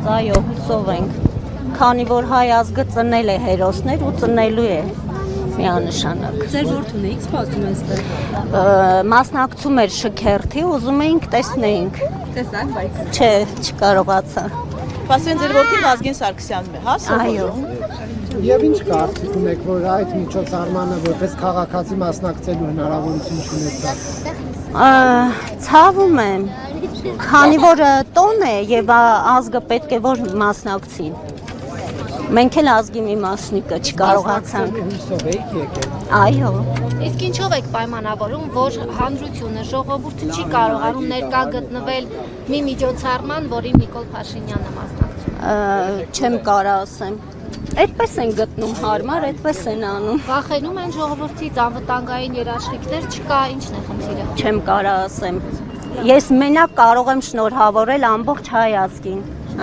ասած, այո, հուսով ենք, քանի որ հայ ազգը ծնել է հերոսներ ու ծնելու է միանշանակ։ Ձեր որդուն էիք սպասում այստեղ։ Մասնակցում էր շքերթի, ուզում էինք տեսնեինք։ Տեսանք, բայց Չէ, չկարողացա։ Պասեն ձեր որդին Վազգեն Սարգսյանն է, հա՞, Այո։ Եվ ինչ կարծիքում եք, որ այդ միջոցառմանը որպես քաղաքացի մասնակցելու հնարավորություն չունեցավ։ Ցավում եմ, քանի որ տոն է եւ ազգը պետք է որ մասնակցին։ Մենք էլ ազգի մի մասնիկը չկարողացանք։ Հույսով եք եկել։ Այո։ Իսկ ինչով եք պայմանավորում, որ հանրությունը, ժողովուրդը չի կարողանում ներկա գտնվել մի միջոցառման, որին Նիկոլ Փաշինյանը մասնակցում։ Չեմ կարա ասեմ։ Այդպես են գտնում հարմար, այդպես են անում։ Վախենում են ժողովրդից, անվտանգային երաշխիքներ չկա, ի՞նչն է խնդիրը։ Չեմ կարա ասեմ։ Ես մենակ կարող եմ շնորհավորել ամբողջ հայ ազգին։